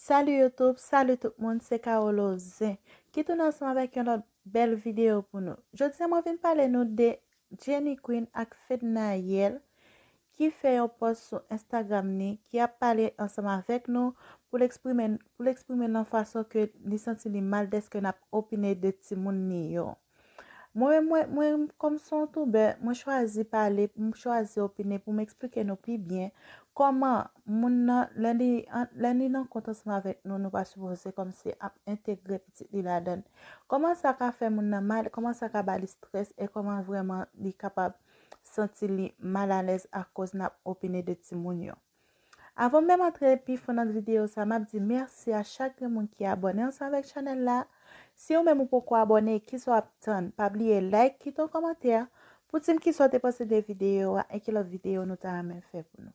Salut YouTube, salut tout le monde, c'est Carolo Zin qui tourne ensemble avec une autre belle vidéo pour nous. Je dis, moi, viens parler nous de Jenny Queen et Fedna Yel qui fait un post sur Instagram ni, qui a parlé ensemble avec nous pour l'exprimer de façon que nous sentons mal de ce que nous avons opiné de Timoun ni yo. Moi, comme son tout, moi, choisi parler, choisi opiner pour m'expliquer nous plus bien comment mon lundi non contentement avec nous, nous pas supposé comme c'est intégrer petit li la donne. Comment ça qu'a fait mon mal, comment ça qu'a bali stress et comment vraiment li capable sentir li mal à l'aise à cause n'a opiner de Timoun yo. Avant même entrer puis faire notre vidéo, ça m'a dit merci à chaque monde qui est abonné ensemble avec channel là. Si vous même pourquoi abonner, qui soit abonné, pas oublier like, quitter un commentaire pour dire qui soit poster des vidéos et que la vidéo nous t'a même fait pour nous.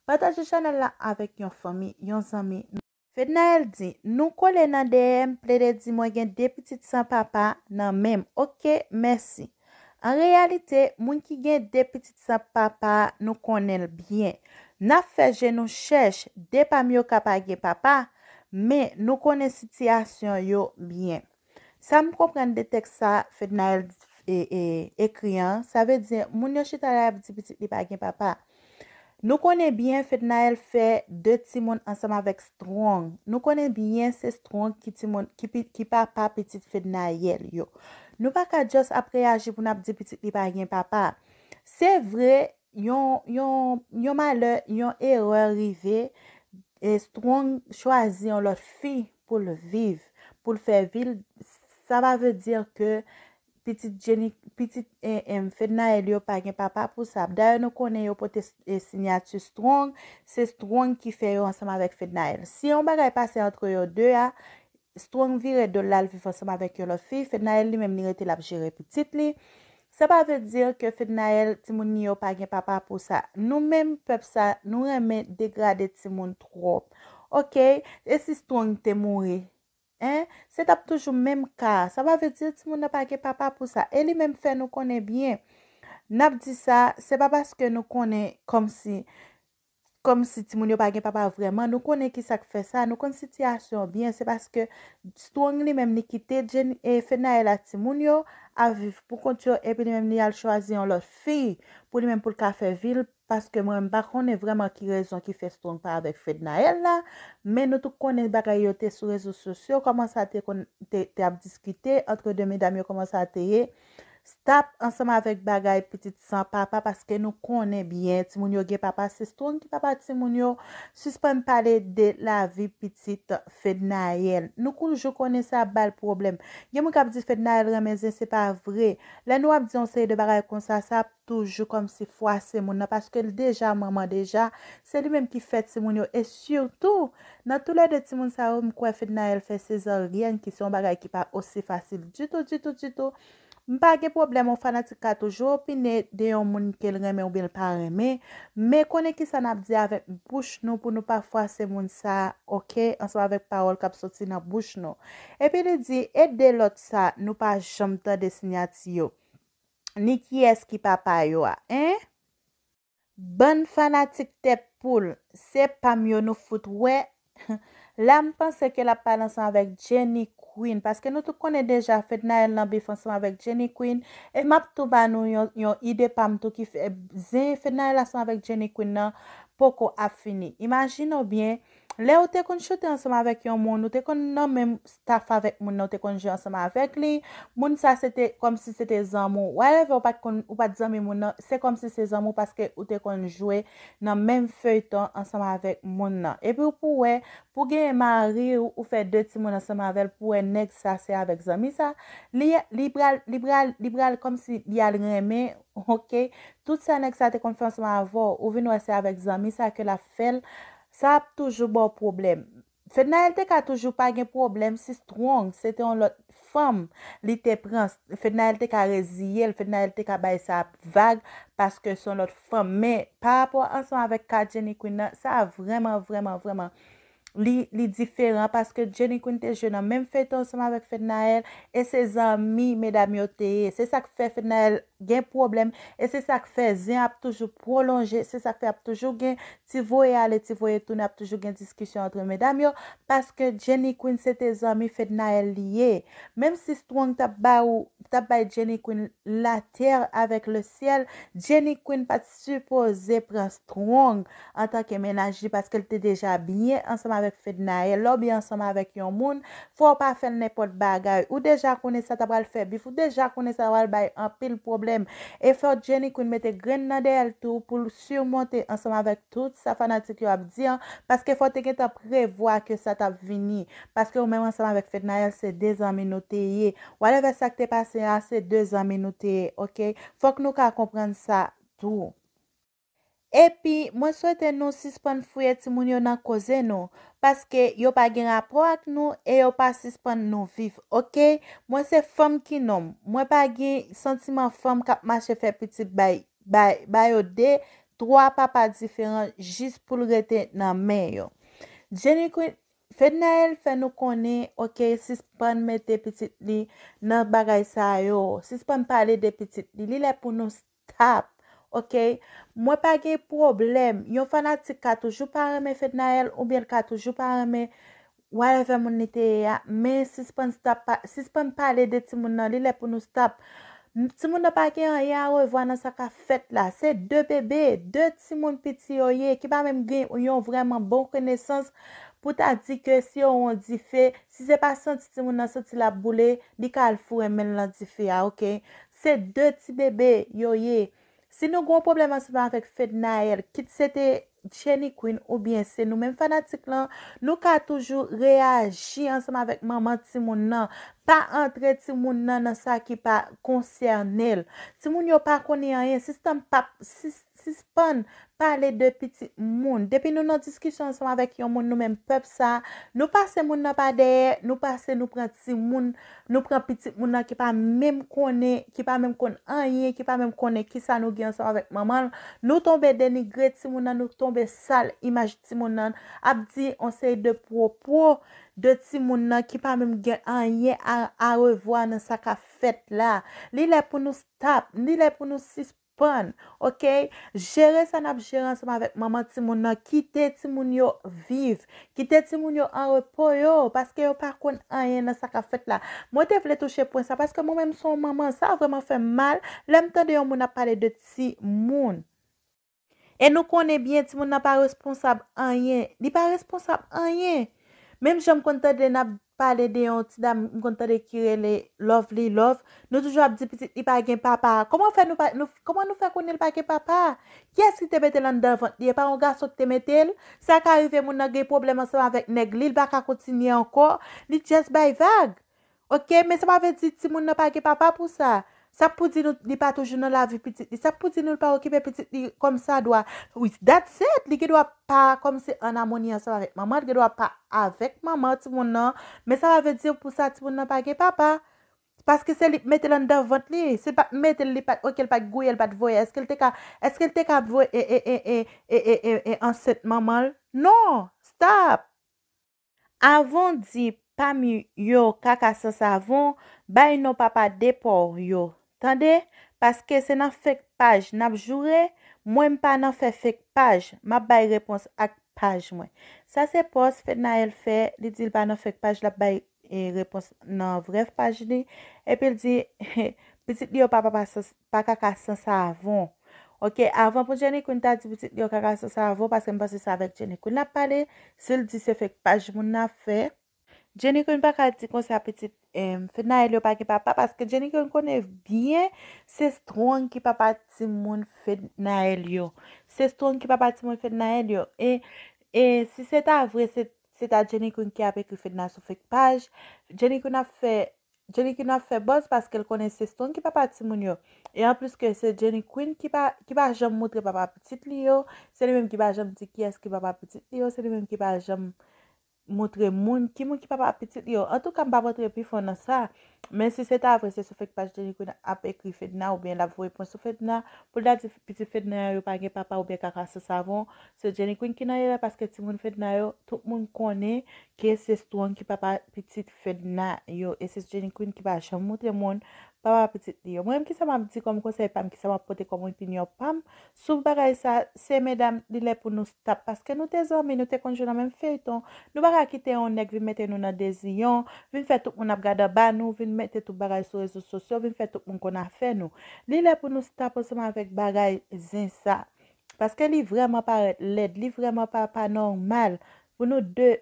Partagez channel là avec yon famille, yon amis. Fedna elle dit, nous coller dans DM, plaide dit moi gen des petites sans papa nan même. OK, merci. En réalité, moun qui gen des petites sans papa nous connaît bien. N'a fait je nous cherche des pas mieux capable papa, mais nous connaît situation yo bien. Ça me comprend des textes ça Fedna écriant, ça veut dire moun yo chita la petit li pa gen papa. Nous connaissons bien Fednael fait deux timon ensemble avec Strong. Nous connaissons bien c'est Strong qui papa petit Fednael yo. Nous pas qu'à juste après agir pour n'a dit petit li pa gen papa. C'est vrai, yon malheur, yon erreur arrivé et Strong choisit l'autre fille pour le vivre, pour le faire vivre. Ça va veut dire que petite Jenny petite Fedna yo pa gen papa pour ça. D'ailleurs nous connaît yo porter signature Strong, c'est Strong qui fait yo ensemble avec Fedna. Si on bagay passer entre yo deux a Strong vire de là vivre ensemble avec yo l'autre fille, Fedna lui même li rete la gérer petite li. Ça pas veut dire que Fedna Timoun yo pa gen papa pour ça. Nous même peuple ça nous remet dégrader Timoun trop. OK, et si Strong te mourir hein? C'est toujours même cas. Ça va veut dire que moun n'a pas que papa pour ça. Et lui même fait nous connaît bien. N'a dit ça, c'est pas parce que nous connaît comme si Timoun yo pa gen papa vraiment, nous connaît qui ça fait ça, nous connaît situation bien, c'est parce que Strong li même ni quitté Jen et Fedna la Timoun yo à vivre pour continuer et puis lui même ni a choisi une autre fille pour lui même pour le café ville parce que moi pas connaît vraiment qui raison qui fait Strong pas avec Fedna là, mais nous tout connaît bagay yo te sur réseaux sociaux comment ça te a discuté entre deux mesdames comment ça te stop ensemble avec bagay petite sans papa parce que nous connaît bien Timoun yo gen papa c'est Strong qui papa Timoun yo suspend parler de la vie petite Fednael nous je connais ça bal problème gen moun k'ap di Fednael remezen c'est pas vrai là nous ap di on sait de bagay comme ça toujours comme si fois c'est moun parce que déjà maman déjà c'est lui même qui fait Timoun yo et surtout dans tous les deux Timoun ça ou quoi Fednael fait césarienne qui sont bagay qui pas aussi facile du tout M'pa gen problème on fanatique a toujours opiner de yon moun qu'elle reme ou bien pas reme mais connaît qui ça n'a dit avec bouche nous pour nous pas forcer moun ça OK ensemble avec parole qui sorti dans bouche nous et puis il dit aider l'autre ça nous pas jamais tant de signature ni qui est qui papa yo hein bonne fanatique tête poule c'est pas mieux nous foutre ouais là me pense que la parle ensemble avec Jenny Queen parce que nous tout connaît déjà Fedna nan bif ensemble avec Jenny Queen et m'a tout ba nous yon idée pam tout qui fait Fedna ensemble avec Jenny Queen nan poko a fini imaginez bien là ou te kon choter ensemble avec yon moun ou te kon nan même staff avec moun ou te kon jouer ensemble avec lui moun ça c'était comme si c'était zamou whatever ou pas zami moun c'est comme si c'est zamou parce que ou te kon jouer dans même feuilleton ensemble avec moun nan et puis pour gagner mari ou faire deux petits moun ensemble avec pour un nèg ça c'est avec zami ça libéral comme si il a remet OK tout ça nèg ça te confiance avant ou venir c'est avec zami ça que la fait ça a toujours bon problème Fedna te ka toujours pas gen problème si Strong c'était une autre femme li te prend Fedna te ka résilier Fedna te ka bay ça vague parce que son autre femme mais par rapport ensemble avec Jenny Queen ça a vraiment li différent parce que Jenny Queen te jeune même fait ensemble avec Fednael et ses amis mesdames yote c'est ça que fait Fednael gen problème et c'est ça qui fait zin a toujours prolongé, c'est ça qui fait a toujours gen ti voye aller ti voye tourner a toujours gen discussion entre mesdames yo parce que Jenny Queen c'était amis fait Naël lié. Même si Strong t'a bay Jenny Queen la terre avec le ciel, Jenny Queen pas supposé prendre Strong en tant que ménager parce qu'elle était déjà bien ensemble avec Fednaël, là bien ensemble avec yon moun, faut pas faire n'importe bagay. Ou déjà connaît ça t'a le faire bif, ou déjà connaît ça va bay un pile problème. Et faut Jenny Queen mette graine dans elle tout pour surmonter ensemble avec toute sa fanatique yo a dire parce que faut te prévoir que ça t'a vini parce que même ensemble avec Fednaël c'est 2 ans minouté. Whatever ça qui t'est passé c'est 2 ans minouté, OK? Faut que nous comprendre ça tout. Et puis, moi souhaite nous suspend fouye ti moun yo nan cause nous parce que yo pas gen rapport avec nous et yo pas suspend nous vivre. OK? Moi c'est femme qui nom. Moi pas gen sentiment femme k'ap marcher fait petit bay yo de trois papas différents juste pour le rete nan men yo. Jenny Queen Fednaël fait nous connaît, OK, suspend mette petit li nan bagay sa yo. Suspend parler de petit li là pour nous stop. OK, moi pas de problème. Yon fanatique ka toujours pas aimer Fednaël ou bien ka toujours pas aimer whatever mon était ya, mais suspend parler de ti moun nan li là pour nous stop. Ti moun nan pa gen rien revoir dans sa ka fait là, c'est deux bébés, deux ti moun petit yo ye qui pas même gen yon vraiment bon connaissance pour t'a dit que si on dit fait, si c'est pas senti ti moun nan senti la boule, li ka al fou men la di fait, OK? C'est deux petits bébés yo ye. Si nous avons un problème ensemble avec Fednaël, quitte c'était Jenny Queen ou bien c'est nous mêmes fanatiques là, nous avons toujours réagi ensemble avec maman Timoun nan, pas entrer Timoun nan dans ça qui pas concerné. Timoun yo pas connaît rien, système pas suspend parler de petit monde. Depuis nous dans discussion ensemble avec yon monde nous même peuple ça, nous passer moun nan pas derrière, nous passer nous prend Timoun, nous prend petit moun nan qui pas même connaît, qui pas même connaît rien, qui pas même connaît qui ça nous gen ensemble avec maman, nous tomber dénigrer Timoun nan, nous tomber sale image Timoun nan, ap di on sait de propos de Timoun nan qui pas même gen rien à revoir dans ça qu'a fait là. Li là pour nous stop, li là pour nous suspendre. OK, gérer ça n'a gérer ensemble avec maman Timoun nan, quitter Timoun yo vivre, quitter Timoun yo en repos yo parce que yo pas connait rien dans ça qu'a fait là. Moi te vle toucher point ça parce que moi même son maman ça a vraiment fait mal. L'aime tande yon moun a parler de Timoun. Et nous connaissons bien Timoun n'a pas responsable en rien. Il pas responsable en rien. Même j'aime content de n'a parler de yon ti dame content de qui les lovely love, nous toujours dit petit il pas gen papa. Comment faire comment nous faire connaître pas gen papa? Qui est-ce qui te mette là devant? Il pas un garçon qui te mette. Ça qui arrive moun nan gen problème ensemble avec nèg, il pas continuer encore, li just by vague. OK, mais ça veut dire ti moun n'a pas gen papa pour ça. Ça pour dire nous pas toujours dans la vie petite, ça pour dire nous pas occuper petite comme ça doit. Oui, that's it. Li doit pas comme c'est en harmonie ensemble avec maman, li doit pas avec maman ti moun nan, mais ça veut dire pour ça ti moun nan pas gen papa. Parce que c'est mettre là dans ventre li, c'est pas mettre li pas OK, pas gouiller, pas voyer. Est-ce qu'elle te cap voyer et enceinte maman? Non, stop. Avant dit pas mi yo kaka sans savon, bay non papa déport yo. Tendez, parce que c'est dans fake page n'a joué, moi pas dans fake page, m'a bay réponse ak page moi. Ça c'est post Fednaël fait, il dit pas dans fake page la bay réponse dans vraie page li et puis il dit petit yo papa pas kaka sans savon. OK, avant pour Jenny Queen t'a dit petit yo kaka sans savon parce que me passe ça avec Jenny Queen n'a parlé, s'il dit c'est fake page moun n'a fait. Jenny Queen pas ka di kon sa petite Fednaël yo pa ki papa parce que Jenny Queen connaît bien c'est Strong qui papa ti moun Fednaël yo. C'est Strong qui papa ti moun Fednaël yo et si c'est à vrai c'est à Jenny Queen qui a écrit Fednaël sur fake page. Jenny Queen a fait boss parce qu'elle connaît c'est Strong qui papa ti moun yo. Et en plus que c'est Jenny Queen qui pas jamais montrer papa petite li yo, c'est lui même qui pas jamais dire qui est-ce qui papa petite li yo, c'est lui même qui pas jamais montrer moun qui papa petit yo. En tout cas, m'pa montrer plus fond dans ça. Men si se ta apre se sou fek page Jenny Queen ap ekri Fedna ou bien la vou repon sou Fedna pou la di piti Fedna yo pa gen papa ou bien kaka se savon, se Jenny Queen ki nan yo la paske ti moun Fedna yo, tout moun konen ke se Strong ki papa piti Fedna yo, e se Jenny Queen ki pa chan moutre moun papa piti yo. Mwen ki sa map di kom konsey pam, ki sa map pote kom opinyon pam, sou bagay sa, se medam li le pou nou stop, paske nou te zanmi, nou te konjou nan men feyton, nou baka kite yon nek vi mette nou nan deziyon, vin fè tout moun ap gada ba nou, vin mette tout bagay sou rezo sosyo, vin fè tout moun kon a fè nou. Li le pou nou stop seman avèk bagay zin sa. Paske li vreman paret led, li vreman pa normal. Pou nou de,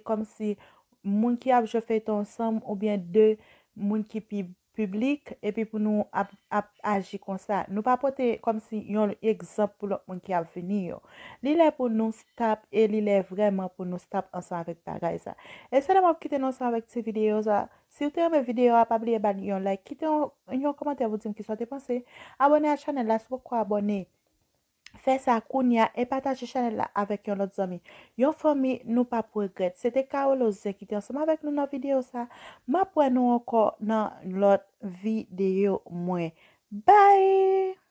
kom si moun ki ap jo feyton ansam, ou bien de moun ki pi publik, epi pou nou ap aji kon sa. Nou pa pote kom si yon ekzamp pou lòk moun ki ap vini yo. Li le pou nou stop, e li le vreman pou nou stop ansan avèk bagay sa. E se la map kite nou ansan avèk ti video sa. Si ou te yon video, pa bliye ban yon like, kite yon komante avou di m ki sa te panse. Abone a chanel la, sou kwa abone. Fè sa kounya e pataje chanel la avèk yon lot zami. Yon fami nou pa progret. Sete Kaolo Zen ki te ansama avèk nou nan video sa. Ma pwen nou anko nan lot video mwen. Bye!